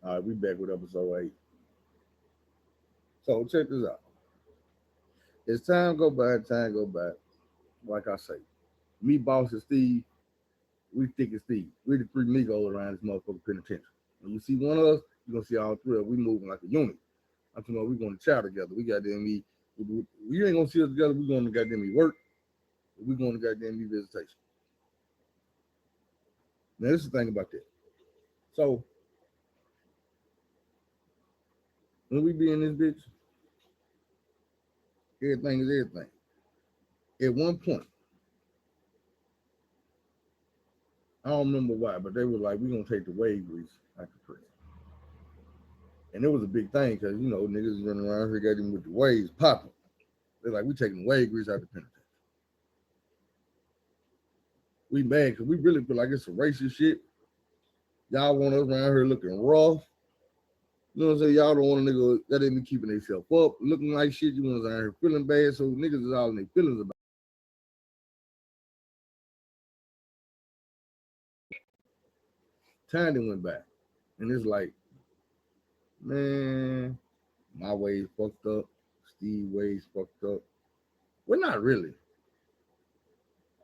All right, we back with episode 8. So check this out. As time go by, like I say, me, boss, and Steve, we thick as Steve. We the three Migos around this motherfucking penitentiary. When you see one of us, you're gonna see all three of us. We moving like a unit. I'm talking about we going to chow together. We goddamn me. We ain't gonna see us together. We going to goddamn me work. We going to goddamn me visitation. Now this is the thing about that. So when we be in this bitch, everything is everything. At one point, I don't remember why, but they were like, "We gonna take the wave grease out the prison," and it was a big thing because niggas running around here got him with the waves popping. They're like, "We taking the wave grease out the penitentiary." We mad because we really feel like it's some racist shit. Y'all want us around here looking rough. You know what I'm saying? Y'all don't want a nigga that ain't been keeping themselves up, looking like shit. You want us around here feeling bad, so niggas is all in their feelings about. Time that went by, and it's like, man, my ways fucked up. Steve ways fucked up. Well, not really.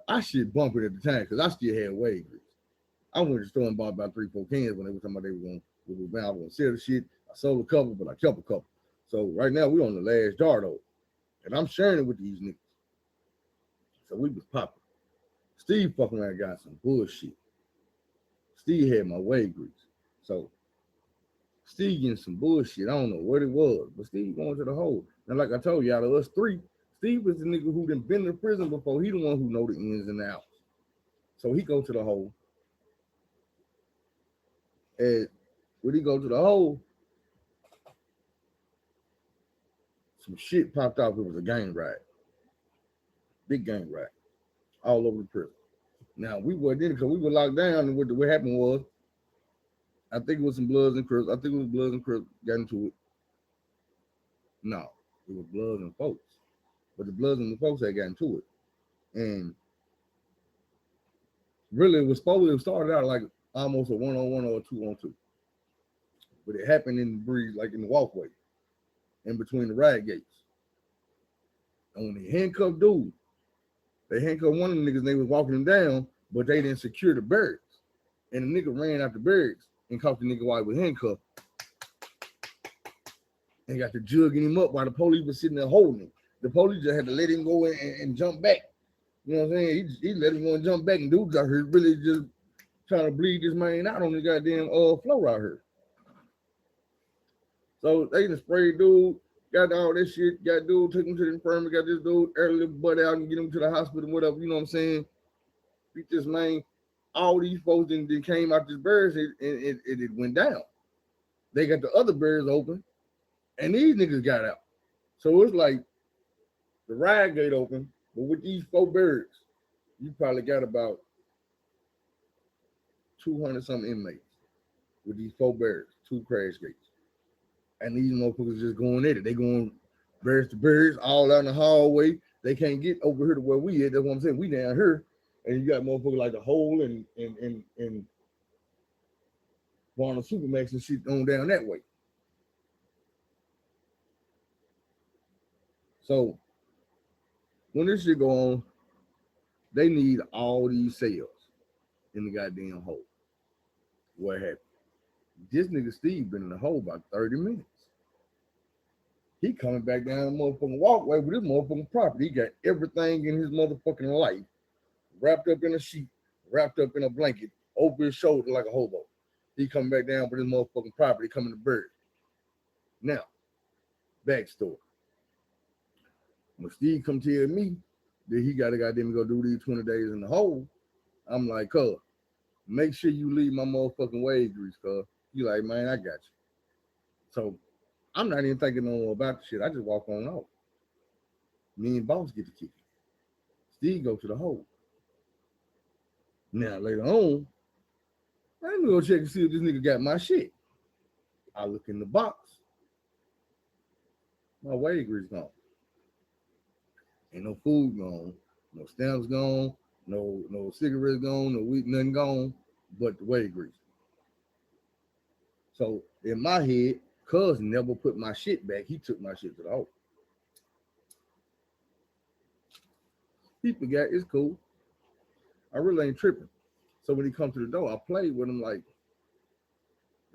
I shit bump it at the time because I still had wave grease. I went to the store and bought about 3, 4 cans when they were talking about they were going. I was gonna sell the shit. I sold a couple, but I kept a couple. So right now we on the last jar though, and I'm sharing it with these niggas. So we was popping. Steve fucking around got some bullshit. Steve had my wave grease. So Steve getting some bullshit. I don't know what it was, but Steve going to the hole. Now, like I told you, out of us three, Steve was the nigga who done been to prison before. He the one who know the ins and outs. So he go to the hole. And when he go to the hole, some shit popped off. It was a gang riot. Big gang riot. All over the prison. Now, we wasn't in it because we were locked down. And what happened was, I think it was some Bloods and Crips. I think it was Bloods and Crips got into it. No, it was Bloods and folks. But the Bloods and the folks had got into it. And really, it started out like almost a 1-on-1 or a 2-on-2. But it happened in the breeze, like in the walkway, in between the riot gates. And when they handcuffed dude, they handcuffed one of the niggas and they was walking him down, but they didn't secure the barracks. And the nigga ran out the barracks and caught the nigga while he was handcuffed and got to jugging him up while the police was sitting there holding him. The police just had to let him go and jump back. You know what I'm saying? He let him go and jump back, and dudes out here really just trying to bleed this man out on the goddamn floor out here. So they just sprayed dude, got all that shit, got dude, took him to the infirmary, got this dude early butt out and get him to the hospital, whatever, you know what I'm saying? Beat this man. All these folks then came out this barracks and it went down. They got the other barracks open, and these niggas got out. So it's like the riot gate open, but with these 4 barracks, you probably got about 200 something inmates with these 4 barracks, 2 crash gates. And these motherfuckers just going at it. They going barracks to barracks, all out in the hallway. They can't get over here to where we at. That's what I'm saying. We down here, and you got motherfuckers like the Hole and Barnum Supermax and shit on down that way. So when this shit go on, they need all these cells in the goddamn hole. What happened? This nigga Steve been in the hole about 30 minutes. He coming back down the motherfucking walkway with his motherfucking property. He got everything in his motherfucking life wrapped up in a sheet, wrapped up in a blanket, over his shoulder like a hobo. He coming back down with his motherfucking property coming to bury. Now, backstory. When Steve come tell me that he got to goddamn go do these 20 days in the hole, I'm like, cuz, make sure you leave my motherfucking wage grease, cuz. You like, man, I got you. So I'm not even thinking no more about the shit. I just walk on off. Me and boss get the kick. Steve go to the hole. Now later on, I'm gonna go check and see if this nigga got my shit. I look in the box. My wage grease gone. Ain't no food gone, no stamps gone, no cigarettes gone, no weed, nothing gone, but the wage grease. So in my head, cuz never put my shit back. He took my shit to the hole. He forgot, it's cool. I really ain't tripping. So when he come to the door, I played with him like,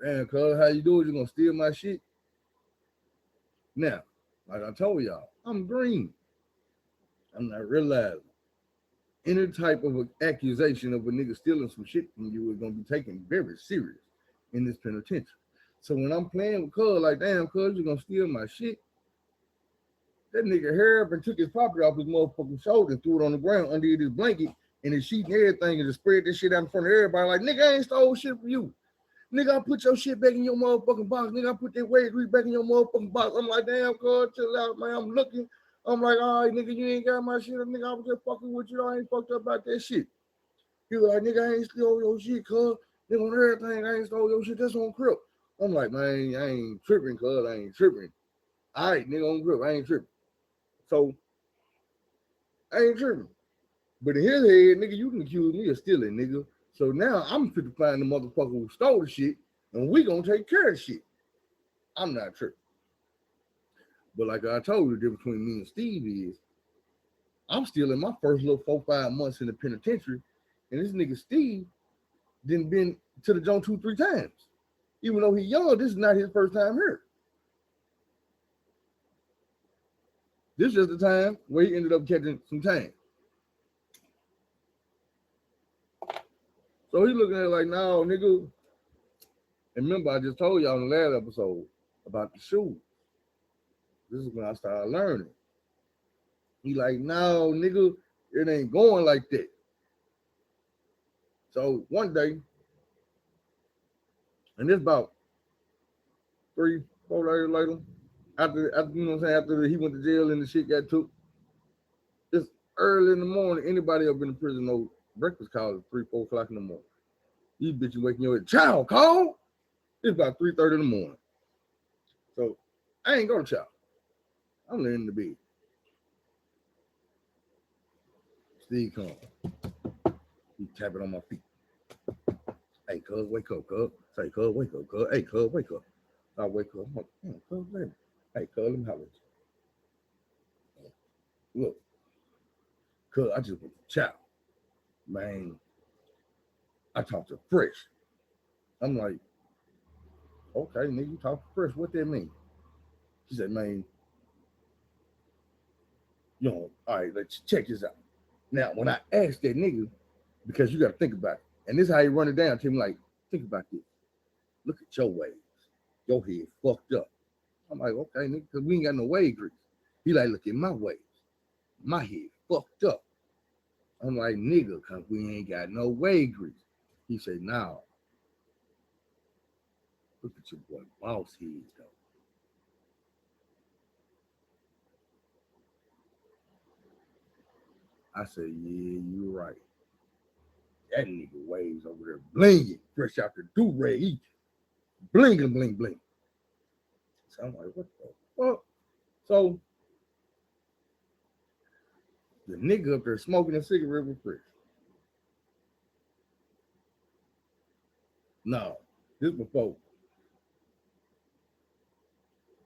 damn, cuz, how you doing? You gonna steal my shit? Now, like I told y'all, I'm green. I'm not realizing any type of accusation of a nigga stealing some shit from you is gonna be taken very serious in this penitentiary. So when I'm playing with cuz, like, damn, cuz, you gonna steal my shit? That nigga hair up and took his property off his motherfucking shoulder and threw it on the ground under his blanket and his sheet and everything and just spread this shit out in front of everybody. Like, nigga, I ain't stole shit from you. Nigga, I put your shit back in your motherfucking box. Nigga, I put that weight grease back in your motherfucking box. I'm like, damn, cuz, chill out, man. I'm looking. I'm like, all right, nigga, you ain't got my shit. Nigga, I was just fucking with you. I ain't fucked up about that shit. He was like, nigga, I ain't stole your shit, cuz. Nigga, on everything, I ain't stole your shit. That's on Crip. I'm like, man, I ain't tripping, cuz. I ain't tripping. All right, nigga, on Crip. I ain't tripping. So, I ain't tripping. But in his head, nigga, you can accuse me of stealing, nigga. So now I'm fit to find the motherfucker who stole the shit, and we gonna take care of the shit. I'm not tripping. But like I told you, the difference between me and Steve is I'm still in my first little 4-5 months in the penitentiary, and this nigga Steve didn't been to the joint 2-3 times. Even though he's young, this is not his first time here. This is the time where he ended up catching some time. So he looking at it like, no, nigga. And remember, I just told y'all in the last episode about the shoes. This is when I started learning. He like, no, nigga, it ain't going like that. So one day, and this about 3-4 days later, after you know what I'm saying, after he went to jail and the shit got took, it's early in the morning. Anybody up in the prison know breakfast call at 3-4 o'clock in the morning. These bitches waking your child call. It's about 3:30 in the morning. So I ain't going to child. I'm laying in the bed. Steve come. He tapping on my feet. Hey, cuz, wake up, cuz. Say, cuz, wake up, cuz. Hey, cuz, wake up. I wake up. I'm like, cuz, wait a minute. Hey, cuz, let me holler at you. Look, cuz, I just went to chow. Man, I talked to Fresh. I'm like, okay, nigga, you talk to Fresh. What that mean? She said, man, you know, all right, let's check this out. Now, when I asked that nigga, because you got to think about it, and this is how he run it down to him, like, think about this. Look at your waves. Your head fucked up. I'm like, okay, nigga, because we ain't got no wave grease. He like, look at my waves. My head fucked up. I'm like, nigga, because we ain't got no wave grease. He said, nah. Look at your boy boss head, though. I said, yeah, you're right. That nigga waves over there blinging, fresh out the do-rag. He blinging, bling, bling. So I'm like, what the fuck? So the nigga up there smoking a cigarette with Fresh. No, this before.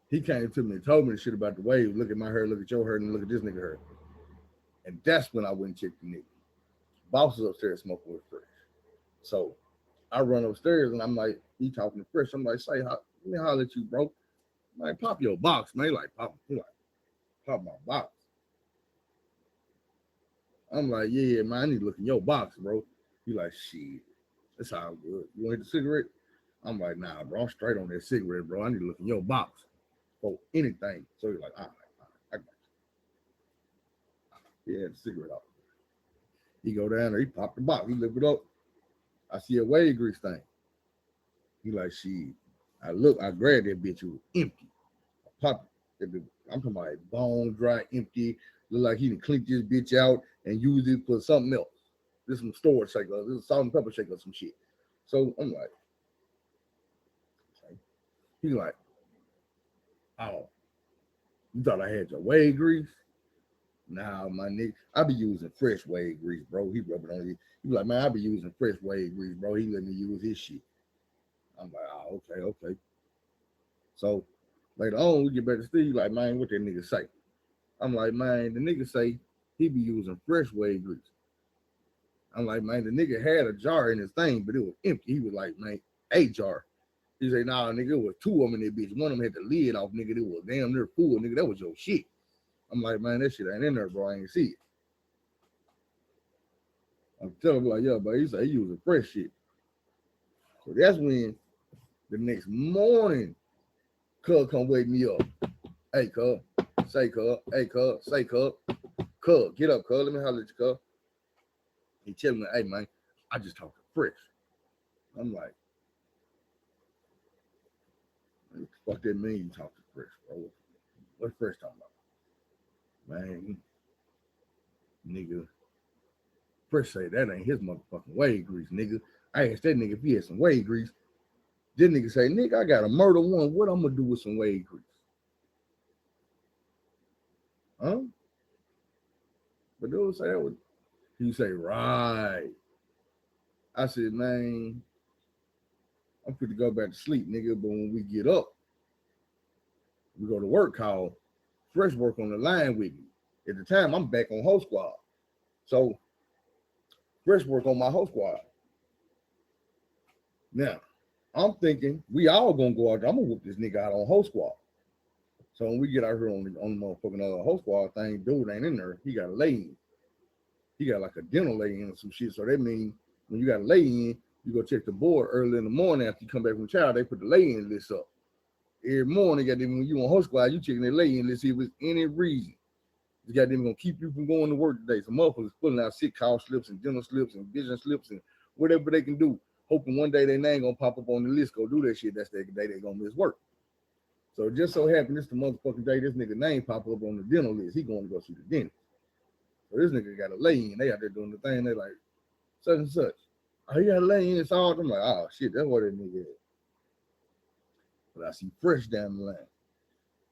He came to me and told me the shit about the wave. Look at my hair, look at your hair, and look at this nigga hair. And that's when I went and checked the nigga. Boss is upstairs smoking with Fresh. So I run upstairs and I'm like, he talking to Fresh. I'm like, say, let me holler at you, bro. I'm like, pop your box, man. He like, pop my box. I'm like, yeah, man, I need to look in your box, bro. He like, shit, that's all good. You want to hit the cigarette? I'm like, nah, bro, I'm straight on that cigarette, bro. I need to look in your box for anything. So he's like, all right, I got you. He had the cigarette off. He go down there, he popped the box, he lift it up. I see a wave grease thing. He like, shit. I grabbed that bitch, it was empty. I popped it. I'm talking about bone dry, empty. Look like he done cleaned this bitch out and used it for something else. This is some storage shaker, this is salt and pepper shaker, some shit. So I'm like, okay. He's like, oh, you thought I had your wave grease? Nah, my nigga, I be using fresh wave grease, bro. He rub it on you. He be like, man, I be using fresh wave grease, bro. He let me use his shit. I'm like, oh, okay. So later on, we get back to Steve, like, man, what that nigga say? I'm like, man, the nigga say he be using fresh wave grease. I'm like, man, the nigga had a jar in his thing, but it was empty. He was like, man, a jar. He said, nah, nigga, it was two of them in that bitch. One of them had the lid off, nigga. It was damn near full, nigga. That was your shit. I'm like, man, that shit ain't in there, bro. I ain't see it. I'm telling him, like, yeah, but he said he using fresh shit. So that's when the next morning, cuz come wake me up. Hey, cuz, say, cuz, hey, cuz, say, cuz, get up, cuz, let me holler at you, cuz. He tell me, hey, man, I just talked to Fresh. I'm like, what that mean you talk to Fresh, bro? What Fresh talking about? Man, nigga, Fresh say that ain't his motherfucking wave grease, nigga. I asked that nigga if he had some wave grease. This nigga say, nigga, I got a murder one. What I'm gonna do with some wave grease? Huh? But dude say that was, he say, right. I said, man, I'm fit to go back to sleep, nigga. But when we get up, we go to work call. Fresh work on the line with me. At the time, I'm back on host squad. So Fresh work on my host squad. Now, I'm thinking we all gonna go out there. I'm gonna whoop this nigga out on host squad. So when we get out here on the motherfucking host squad thing, dude ain't in there. He got a lay in. He got like a dental lay in or some shit. So that means when you got a lay in, you go check the board early in the morning after you come back from child. They put the lay in list up. Every morning, goddamn, when you on host squad, you checking that lay in list see if there's any reason. It's goddamn gonna keep you from going to work today. Some motherfuckers pulling out sick call slips and dental slips and vision slips and whatever they can do, hoping one day their name gonna pop up on the list, go do that shit. That's the day they gonna miss work. So it just so happened this the motherfucking day this nigga name pop up on the dental list. He going to go see the dentist. So this nigga got a lay in. They out there doing the thing. They like such and such. Oh, he got a lay in. It's all. I'm like, oh shit, that's what that nigga is. But I see Fresh down the line.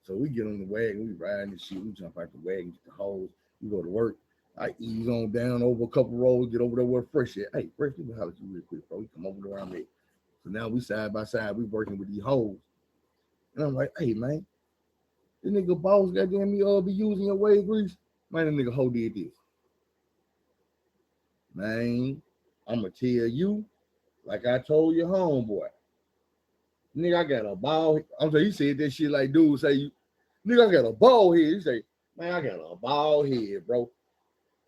So we get on the wagon, we riding this shit, we jump out the wagon, get the hose, we go to work. I ease on down over a couple rows, get over there where Fresh at. Hey, Fresh, let me holler at you real quick, bro. We come over to where I'm at. So now we side by side, we working with these hoes. And I'm like, hey man, this nigga boss goddamn me be using your wave grease. Man, that nigga hoe did this. Man, I'ma tell you, like I told your homeboy. Nigga, I got a ball. I'm saying he said that shit like dude say, nigga, I got a ball head. He say, man, I got a ball head, bro.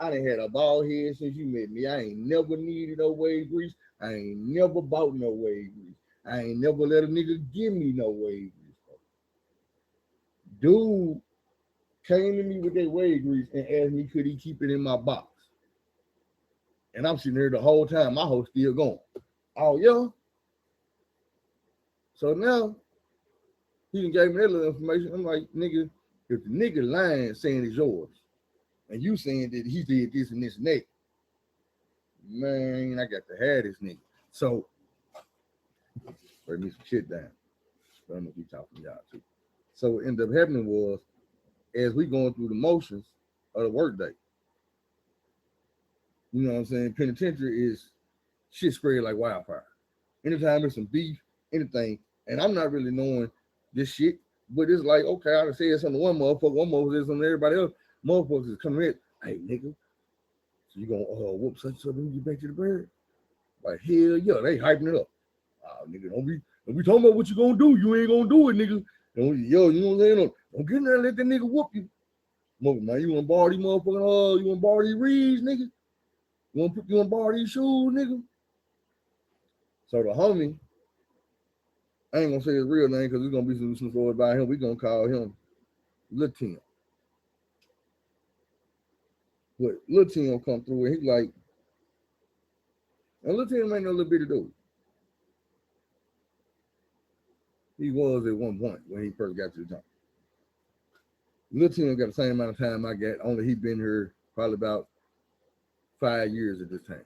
I done had a ball head since you met me. I ain't never needed no wave grease. I ain't never bought no wave grease. I ain't never let a nigga give me no wave grease, bro. Dude came to me with that wave grease and asked me could he keep it in my box. And I'm sitting there the whole time. My hoe still going. Oh yeah. So now he done gave me that little information. I'm like, nigga, if the nigga lying saying it's yours, and you saying that he did this and this and that, man, I got to have this nigga. So, write me some shit down. I don't know if you talking to y'all too. So what ended up happening was, as we going through the motions of the workday, you know what I'm saying? Penitentiary is shit spread like wildfire. Anytime there's some beef, anything, and I'm not really knowing this shit, but it's like, okay, I said something to one motherfucker said something to everybody else. Motherfuckers is coming in, hey nigga, so you gonna whoop such and such and get back to the bird? Like hell yeah, they hyping it up. Nigga, don't be talking about what you gonna do. You ain't gonna do it, nigga. Yo, you know what I'm saying? Don't get in there and let that nigga whoop you. Man, you wanna borrow these motherfucking you wanna borrow these reeds, nigga? You wanna borrow these shoes, nigga? So the homie, I ain't gonna say his real name because there's gonna be some story about him. We gonna call him Lil Tim. But Lil Tim come through and he like, and Lil Tim ain't no little bitty dude. He was at one point when he first got to the job. Lil Tim got the same amount of time I got, only he been here probably about 5 years at this time.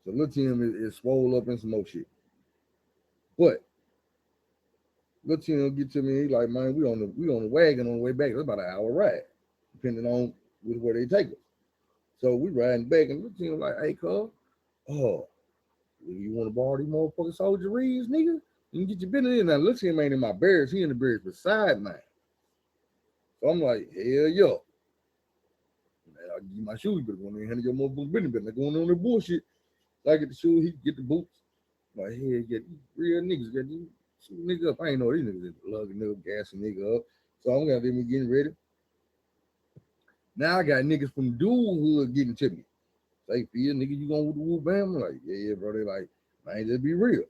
So Lil Tim is swole up in some more shit. But Lil Tim get to me, he like, man, we on the wagon on the way back. It's about an hour ride, depending on where they take us. So we riding back, and Lil Tim like, hey, cuz, You want to borrow these motherfucking soldier reeds, nigga? You can get your business in. Now, look, him ain't in my barracks. He in the barracks beside mine. So I'm like, hell yeah. I'll give you my shoes. You better go in there and handle your motherfucking business. Better not going on that bullshit. So I get the shoes, he get the boots. I'm like, hey, get these real niggas, get these niggas up. I ain't know these niggas lugging nigga, gassing nigga up. So I'm gonna let me getting ready. Now I got niggas from dual hood getting to me. Say, feel nigga, you going with the woo bam? I'm like, yeah, bro. They like, man, just be real.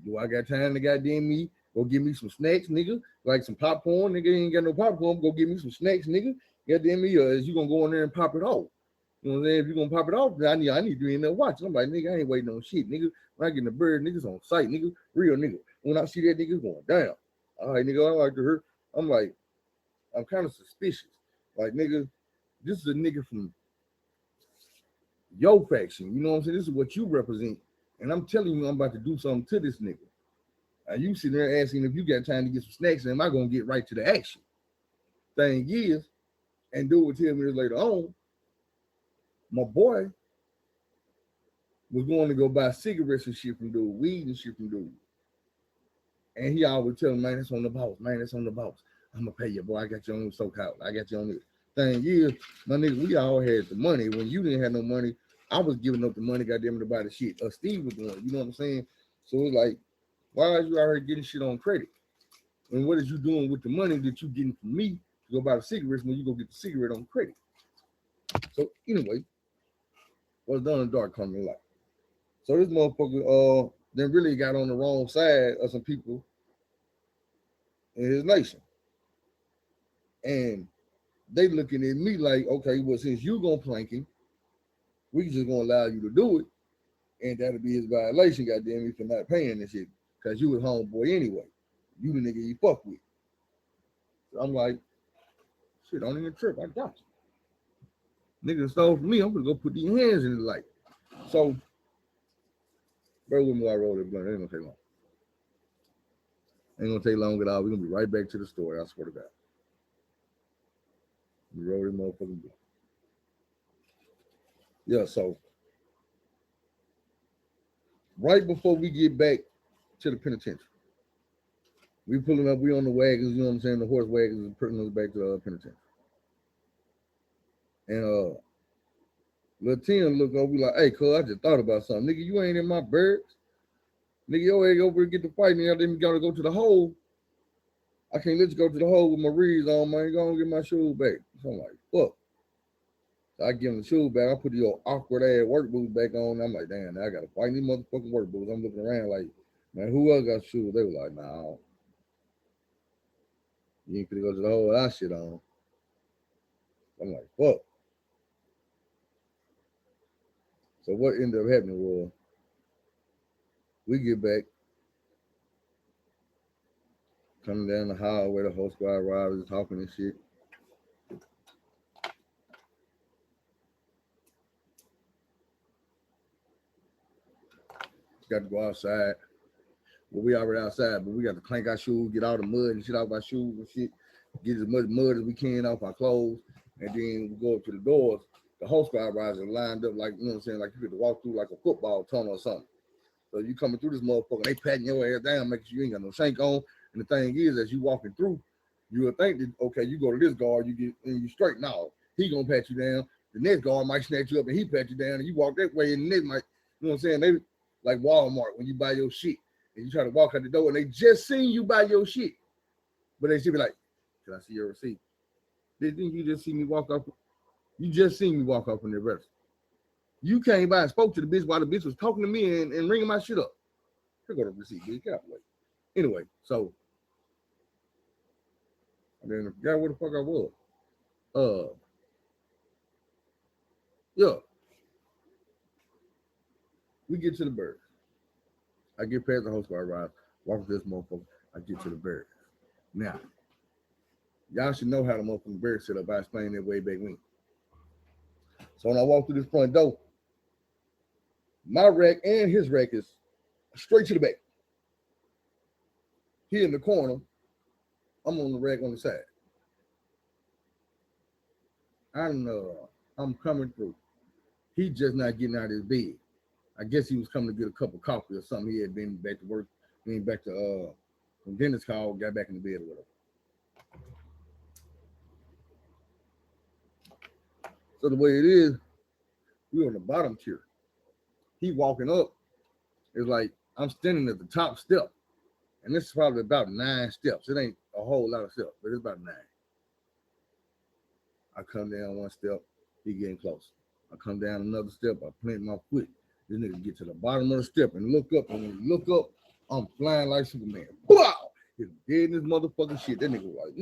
Do I got time to goddamn me? Go give me some snacks, nigga. Like some popcorn, nigga. Ain't got no popcorn. Go give me some snacks, nigga. Goddamn me, or is you gonna go in there and pop it off? You know what I'm saying? If you gonna pop it off, I need to be in there watching. I'm like, nigga, I ain't waiting on shit, nigga. When I get in the bird, niggas on sight, nigga. Real nigga. When I see that nigga going down, all right, nigga, I like to hurt. I'm like, I'm kind of suspicious. Like, nigga, this is a nigga from your faction. You know what I'm saying? This is what you represent. And I'm telling you, I'm about to do something to this nigga. And you sitting there asking if you got time to get some snacks, and am I gonna get right to the action? Thing is, and do it 10 minutes later on, my boy was going to go buy cigarettes and shit from dude, weed and shit from dude. And he always tell him, man, it's on the boss, man, it's on the boss. I'm gonna pay you, boy. I got you on SoCal. I got you on this. Thing is, my nigga, we all had the money. When you didn't have no money, I was giving up the money, goddamn, to buy the shit. Steve was doing, you know what I'm saying? So it's like, why are you out here getting shit on credit? And what is you doing with the money that you getting from me to go buy the cigarettes when you go get the cigarette on credit? So anyway, what's done in the dark come to light. So this motherfucker then really got on the wrong side of some people in his nation. And they looking at me like, okay, well, since you gonna plank him, we just gonna allow you to do it. And that'll be his violation, goddamn me, for not paying this shit. Cause you was homeboy anyway. You the nigga you fuck with. So I'm like, shit, don't even trip. I got you. Nigga stole from me. I'm gonna go put these hands in the light. So, bear with me while I roll this blunt. It ain't gonna take long. Ain't gonna take long at all. We're gonna be right back to the story. I swear to God. We roll this motherfucking blunt. Yeah, so right before we get back to the penitentiary, we pulling up, we on the wagons, you know what I'm saying? The horse wagons is putting us back to the penitentiary. And Lil Tim look over, we like, hey, cuz, I just thought about something. Nigga, you ain't in my barracks. Nigga, your ass over to get the fight, and then you gotta go to the hole. I can't let you go to the hole with my reeds on, man. Go and get my shoes back. So I'm like, fuck. So I give him the shoes back. I put the old awkward ass work boots back on. I'm like, damn, now I gotta fight these motherfucking work boots. I'm looking around like, man, who else got shoes? They were like, nah, you ain't gonna go to the hole with that shit on. I'm like, fuck. So what ended up happening was we get back, coming down the highway, the whole squad riders talking and shit. Got to go outside. Well, we already outside, but we got to clank our shoes, get all the mud and shit off our shoes and shit, get as much mud as we can off our clothes, and then we go up to the doors. The whole squad riders are lined up like, you know what I'm saying, like you could walk through like a football tunnel or something. So you coming through this motherfucker, they patting your ass down, making sure you ain't got no shank on. And the thing is, as you walking through, you will think that, okay, you go to this guard, you get and you straight. No, he gonna pat you down. The next guard might snatch you up and he pat you down, and you walk that way, and the next might, you know what I'm saying? They like Walmart when you buy your shit and you try to walk out the door and they just seen you buy your shit, but they should be like, "Can I see your receipt?" Didn't you just see me walk up? You just seen me walk up from the register. You came by and spoke to the bitch while the bitch was talking to me and ringing my shit up. Here go the receipt, bitch. Get out the way. Anyway, so I then forgot where the fuck I was. Yeah. We get to the birds. I get past the host squad ride, walk with this motherfucker. I get to the birds. Now, y'all should know how the motherfucking bird set up. I explained that way back when. So when I walk through this front door, my rack and his rack is straight to the back. He in the corner. I'm on the rack on the side. I'm coming through. He just not getting out of his bed. I guess he was coming to get a cup of coffee or something. He had been back to work, been back to from dentist call, got back in the bed or whatever. So the way it is, we on the bottom tier. He walking up, it's like I'm standing at the top step. And this is probably about 9 steps. It ain't a whole lot of steps, but it's about 9. I come down 1 step, he getting close. I come down another step, I plant my foot. This nigga get to the bottom of the step and look up. And when he look up, I'm flying like Superman. Wow! He's dead in this motherfucking shit. That nigga like,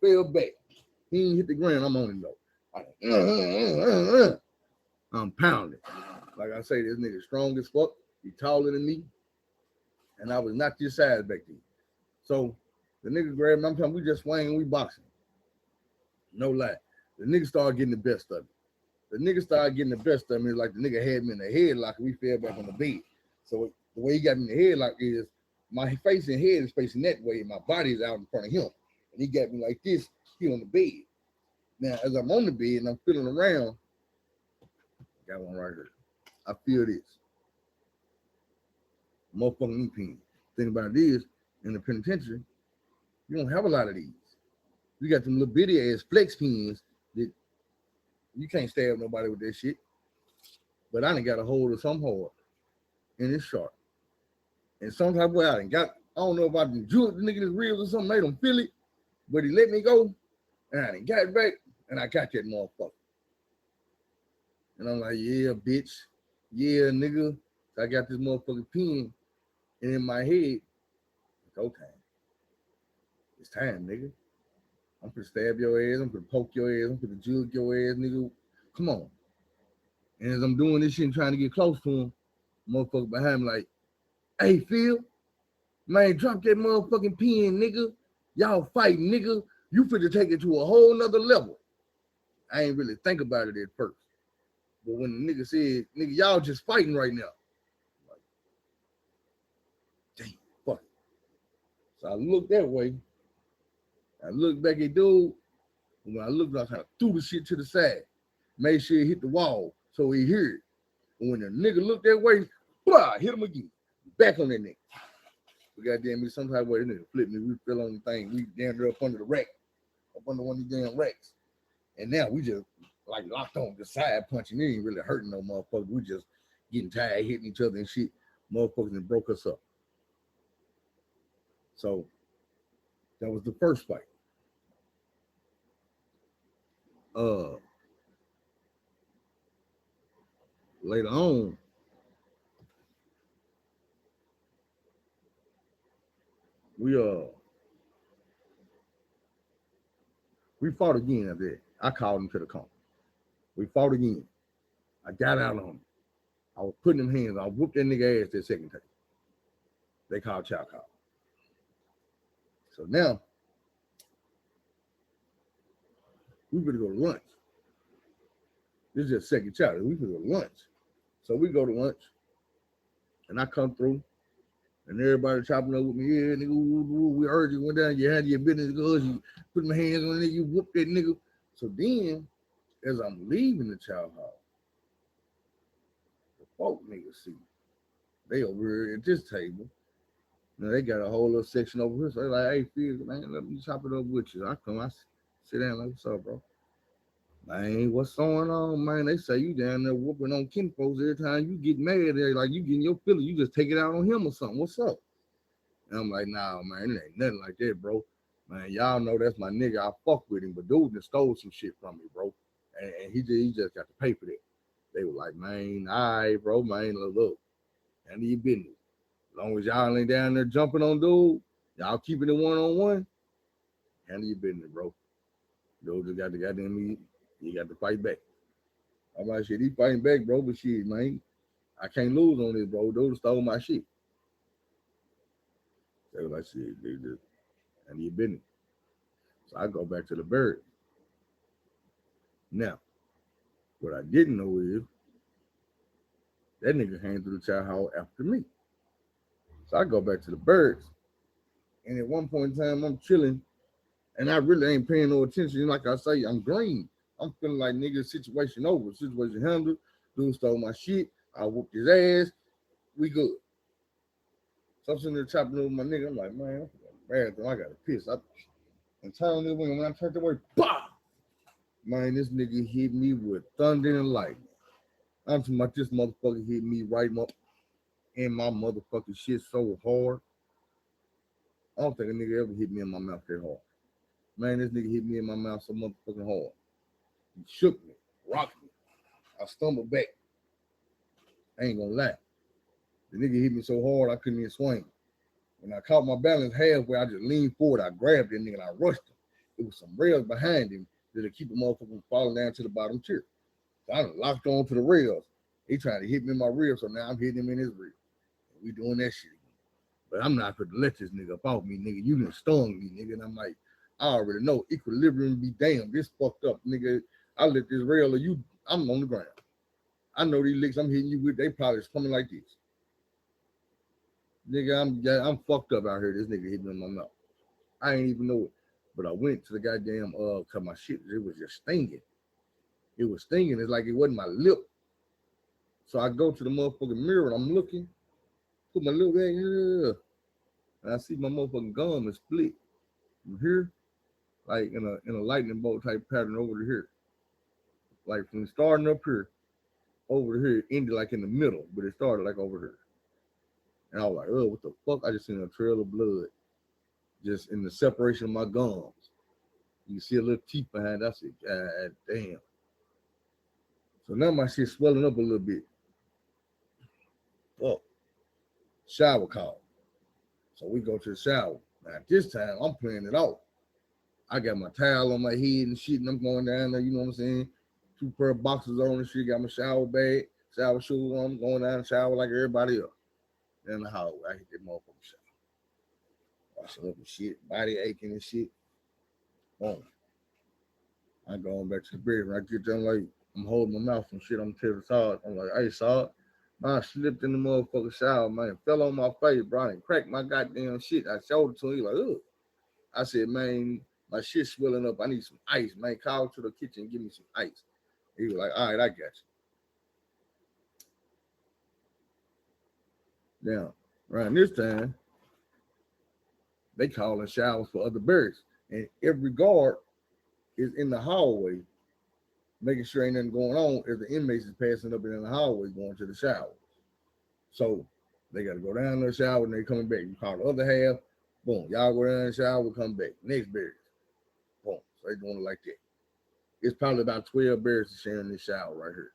fell back. He ain't hit the ground. I'm on him though. I'm pounding. Like I say, this nigga strong as fuck. He taller than me. And I was not this size back then. So the nigga grabbed me. I'm telling you, we just swinging, we boxing. No lie. The nigga started getting the best of it. The nigga started getting the best of me. Like the nigga had me in the headlock and we fell back on the bed. So the way he got me in the headlock is my face and head is facing that way and my body is out in front of him. And he got me like this, he on the bed. Now, as I'm on the bed and I'm feeling around, got one right here. I feel this. Motherfucking knee pain. Thing about it is, in the penitentiary, you don't have a lot of these. You got them little bitty ass flex pins that you can't stab nobody with that shit. But I done got a hold of some hard and it's sharp. And sometimes I done got, I don't know if I done jeweled the nigga his ribs or something, made him feel it, but he let me go and I done got it back and I got that motherfucker. And I'm like, yeah, bitch. Yeah, nigga. So I got this motherfucking pin and in my head, it's okay. It's time, nigga. I'm gonna stab your ass, I'm gonna poke your ass, I'm gonna jug your ass, nigga. Come on. And as I'm doing this shit and trying to get close to him, motherfucker behind me like, hey, Phil, man, drop that motherfucking pen, nigga. Y'all fighting, nigga. You finna take it to a whole nother level. I ain't really think about it at first. But when the nigga said, nigga, y'all just fighting right now. I'm like, damn, fuck it. So I looked that way. I looked back at dude. And when I looked, I kind of threw the shit to the side. Made sure it hit the wall so he hear it. And when the nigga looked that way, blah, hit him again. Back on that nigga. But goddamn me, some type of way, that nigga flipped me. We fell on the thing. We damn near up under the rack. Up under one of these damn racks. And now we just like locked on the side punching. It ain't really hurting no motherfucker. We just getting tired, hitting each other and shit. Motherfuckers and broke us up. So that was the first fight. Later on, we fought again after that. I called him to the corner. We fought again. I got out on him. I was putting them hands. I whooped that nigga ass that second time. They called chow call. So now we better go to lunch. This is just second chow. We better go to lunch. So we go to lunch, and I come through, and everybody chopping up with me. Yeah, nigga, we heard you went down. You had your business goes. You put my hands on it. You whooped that nigga. So then, as I'm leaving the chow hall, the folk niggas see they over here at this table. Now they got a whole little section over here. So they're like, hey, Phil, man, let me chop it up with you. I come, I sit down like, what's up, bro? Man, what's going on, man? They say you down there whooping on kinfolks every time you get mad. They're like, you getting your feeling, you just take it out on him or something. What's up? And I'm like, nah, man, it ain't nothing like that, bro. Man, y'all know that's my nigga. I fuck with him, but dude just stole some shit from me, bro. And he just got to pay for that. They were like, man, all right, bro, man, look, handle your business. As long as y'all ain't down there jumping on dude, y'all keeping it one-on-one, handle your business, bro. Dude just got the goddamn me. You got to fight back. I'm like, shit, he fighting back, bro, but shit, man, I can't lose on this, bro. Dude stole my shit. They were like, shit, they just handle your business. So I go back to the bird. Now, what I didn't know is that nigga came through the chow hall after me. So I go back to the birds. And at one point in time, I'm chilling. And I really ain't paying no attention. Like I say, I'm green. I'm feeling like nigga, situation over. Situation handled. Dude stole my shit. I whooped his ass. We good. So I'm sitting there chopping over my nigga. I'm like, man, bathroom, I got to piss. And telling this when I turned away, bah! Man, this nigga hit me with thunder and lightning. I'm talking about this motherfucker hit me right up in my motherfucking shit so hard. I don't think a nigga ever hit me in my mouth that hard. Man, this nigga hit me in my mouth so motherfucking hard. He shook me, rocked me. I stumbled back. I ain't gonna lie. The nigga hit me so hard I couldn't even swing. When I caught my balance halfway, I just leaned forward. I grabbed that nigga and I rushed him. It was some rails behind him that'll keep the motherfucker from falling down to the bottom tier. So I done locked on to the rails. He trying to hit me in my ribs, so now I'm hitting him in his ribs. We doing that shit. But I'm not gonna let this nigga up off me, nigga. You done stung me, nigga. And I'm like, I already know equilibrium be damn. This fucked up, nigga. I let this rail or you, I'm on the ground. I know these licks I'm hitting you with, they probably coming like this. Nigga, I'm fucked up out here. This nigga hit me in my mouth. I ain't even know it. But I went to the goddamn cause my shit, it was just stinging. It was stinging. It's like it wasn't my lip. So I go to the motherfucking mirror and I'm looking, put my lip back here, and I see my motherfucking gum is split from here, like in a lightning bolt type pattern over to here. Like from starting up here over to here, it ended like in the middle, but it started like over here. And I was like, oh, what the fuck? I just seen a trail of blood just in the separation of my gums. You see a little teeth behind it. I said, God damn. So now my shit's swelling up a little bit. Fuck. Shower call. So we go to the shower. Now this time I'm playing it off. I got my towel on my head and shit, and I'm going down there, you know what I'm saying? 2 pair of boxes on and shit, got my shower bag, shower shoes on, I'm going down the shower like everybody else. Then the hallway, I hit that motherfucking shower. Washing up and shit, body aching and shit. Boom. I go on back to the bedroom. I get done like I'm holding my mouth and shit. I'm telling Saw. I'm like, hey, Saw. I slipped in the motherfucking shower, man. Fell on my face, bro, and cracked my goddamn shit. I showed it to him. He like, ugh. I said, man, my shit's swelling up. I need some ice, man. Call to the kitchen and give me some ice. He was like, all right, I got you. Now, around this time, they calling showers for other birds. And every guard is in the hallway, making sure ain't nothing going on as the inmates is passing up in the hallway going to the shower. So they got to go down to the shower and they coming back. You call the other half, boom, y'all go down the shower, we come back. Next barracks, boom. So they doing it like that. It's probably about 12 barracks sharing this shower right here.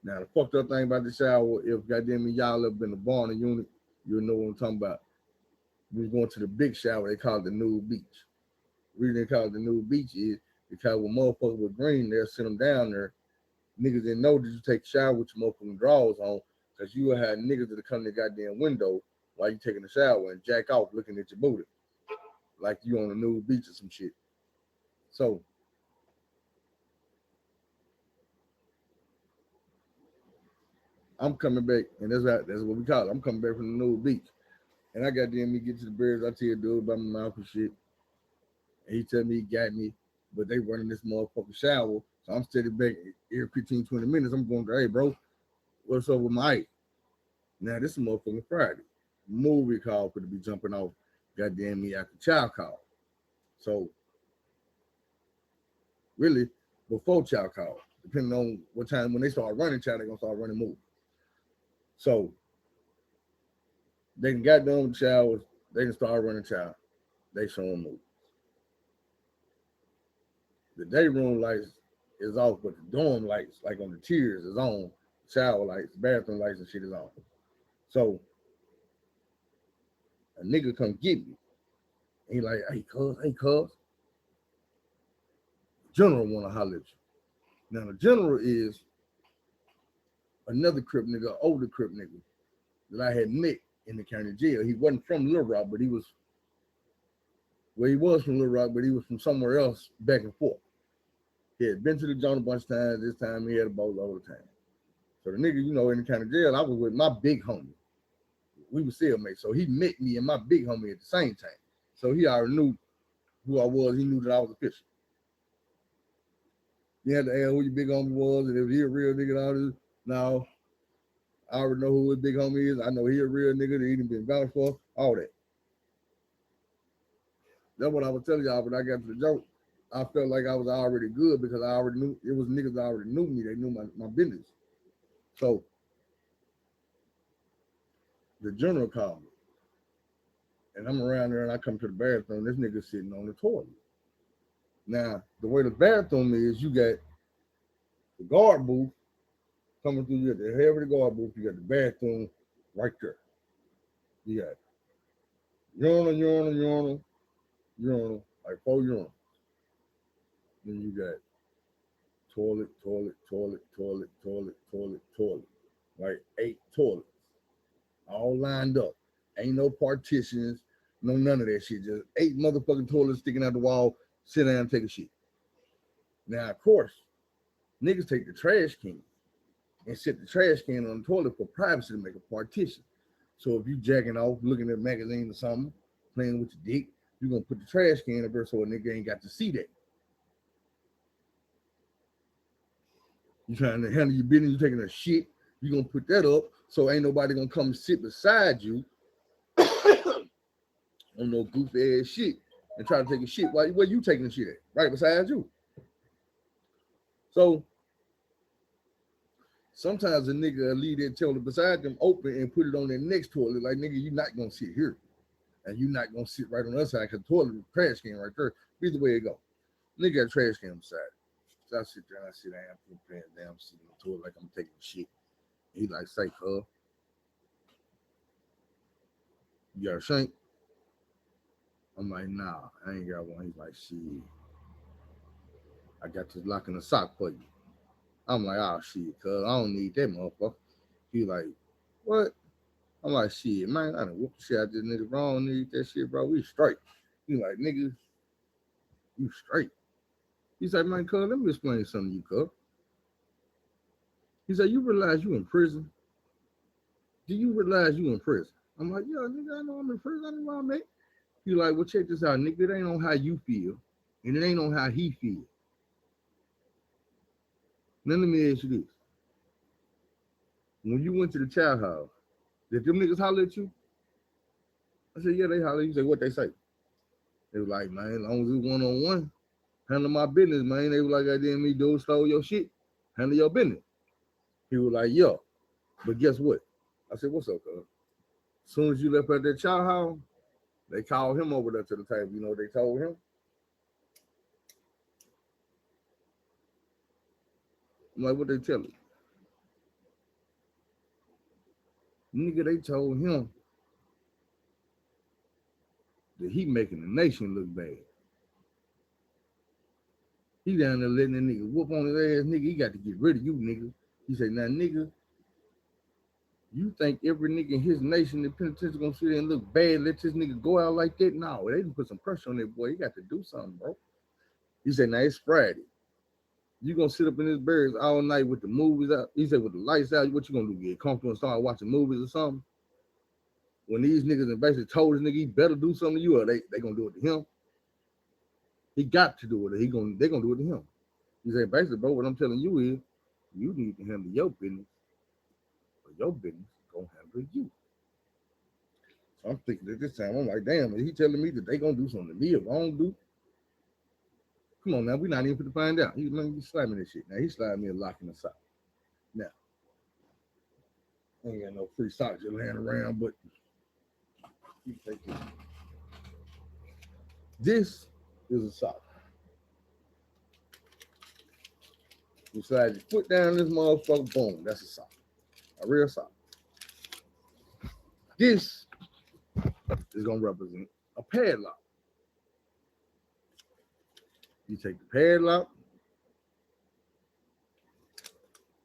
Now the fucked up thing about the shower, if goddamn y'all ever been to Barney unit, you'll know what I'm talking about. We was going to the big shower, they call it the nude beach. The reason they call it the nude beach is because when motherfuckers were green, they'll send them down there. Niggas didn't know that you take a shower with your motherfucking drawers on, because you will have niggas that come to the goddamn window while you taking a shower and jack off looking at your booty. Like you on a nude beach or some shit. So I'm coming back, and that's what we call it. I'm coming back from the nude beach. And I got me get to the birds. I tell dude about my mouth and shit. And he tell me he got me, but they running this motherfucking shower. So I'm steady back every 15, 20 minutes. I'm going, hey, bro, what's up with my ice? Now, this is motherfucking Friday. Movie call for to be jumping off goddamn me after child call. So, really, before child call, depending on what time, when they start running child, they're going to start running movie. So, they got done with showers, they can start running child. They show them movies. The day room lights is off, but the dorm lights, like on the tiers, is on. Shower lights, bathroom lights, and shit is on. So a nigga come get me. And he like, hey, cuz. General wanna holler at you. Now the general is another Crip nigga, older Crip nigga that I had met in the county jail. He wasn't from Little Rock, but he was from Little Rock, but he was from somewhere else back and forth. He had been to the joint a bunch of times. This time he had a boat all the time. So the nigga, in the county jail, I was with my big homie. We were cellmates. So he met me and my big homie at the same time. So he already knew who I was. He knew that I was official. You had to ask who your big homie was, and if he a real nigga and all this. Now, I already know who his big homie is. I know he a real nigga that he done been vouched for, all that. That's what I was telling y'all when I got to the joke. I felt like I was already good because I already knew, it was niggas that already knew me. They knew my business. So, the general called me. And I'm around there and I come to the bathroom. This nigga sitting on the toilet. Now, the way the bathroom is, you got the guard booth coming through. You got the head of the guard booth. You got the bathroom right there. You got urinal, like 4 urinals. Then you got toilet, like 8 toilets, all lined up. Ain't no partitions, no none of that shit. Just 8 motherfucking toilets sticking out the wall. Sit down and take a shit. Now, of course, niggas take the trash can and set the trash can on the toilet for privacy to make a partition. So if you jacking off, looking at a magazine or something, playing with your dick, you're gonna put the trash can up there so a nigga ain't got to see that. You trying to handle your business, you taking a shit, you're gonna put that up so ain't nobody gonna come sit beside you on no goofy ass shit and try to take a shit where you taking the shit at, right beside you. So sometimes a nigga will leave that toilet beside them open and put it on their next toilet. Like, nigga, you're not gonna sit here. And you're not gonna sit right on the other side because the toilet is trash can right there. Either way it go. Nigga got a trash can beside. So I sit there and I sit down, put the pants down, sitting on the toilet like I'm taking shit. He like, say, you got a shank? I'm like, nah, I ain't got one. He's like, shit, I got this lock in the sock for you. I'm like, oh shit, cuz I don't need that motherfucker. He like, what? I'm like, shit, man, I done whooped the shit out this nigga, bro. I don't need that shit, bro. We straight. He like, nigga, you straight. He's like, man, cuz, let me explain something to you, cuz. He said, you realize you in prison? Do you realize you in prison? I'm like, yeah, nigga, I know I'm in prison. I know where I'm at. He like, well, check this out, nigga. It ain't on how you feel, and it ain't on how he feel. Now let me ask you this. When you went to the child house, did them niggas holler at you? I said, yeah, they holler. You said, what they say? They was like, man, as long as it's one-on-one, handle my business, man. They was like, I didn't me dude stole your shit. Handle your business. He was like, yeah. But guess what? I said, what's up, cuz? As soon as you left at that child house, they called him over there to the table. You know what they told him? I'm like, what they tell him? Nigga, they told him that he making the nation look bad. He down there letting that nigga whoop on his ass, nigga. He got to get rid of you, nigga. He said, now, nigga, you think every nigga in his nation, the penitentiary gonna sit there and look bad, let this nigga go out like that? No, they didn't put some pressure on that boy. He got to do something, bro. He said, now it's Friday. You gonna sit up in his barracks all night with the movies out? He said, with the lights out, what you gonna do? Get comfortable and start watching movies or something? When these niggas basically told this nigga he better do something to you, or they gonna do it to him? He got to do it. They gonna do it to him. He said, basically, bro, what I'm telling you is, you need to handle your business, or your business gonna handle you. So I'm thinking at this time, I'm like, damn, is he telling me that they gonna do something to me if I don't do? Come on now, we're not even to find out. He's slamming this shit. Now he slapped me a lock in the sock. Now, I ain't got no free socks just laying around, but you take this. This is a sock. You slide your foot down this motherfucker, boom, that's a sock. A real sock. This is gonna represent a padlock. You take the padlock,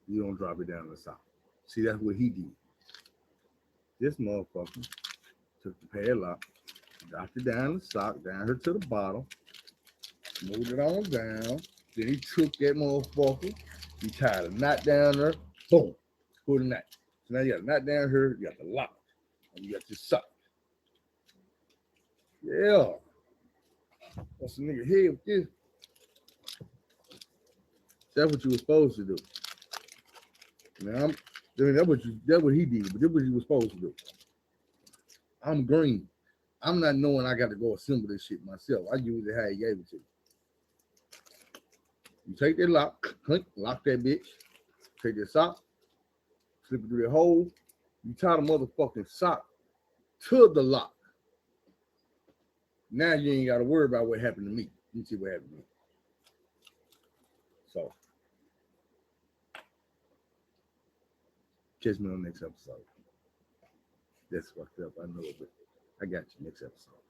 you don't drop it down the sock. See, that's what he did. This motherfucker took the padlock, dropped it down the sock, down here to the bottom, moved it on down. Then he took that motherfucker, he tied a knot down there, boom, put a knot. So now you got a knot down here, you got the lock, and you got your sock. Yeah. What's the nigga head with this? That's what you were supposed to do. Now, that's what he did, but that's what you were supposed to do. I'm green. I'm not knowing I got to go assemble this shit myself. I use it how he gave it to you. You take that lock, clink, lock that bitch. Take that sock, slip it through that hole. You tie the motherfucking sock to the lock. Now you ain't got to worry about what happened to me. You see what happened to me. So, catch me on the next episode. That's fucked up. I know, but I got you next episode.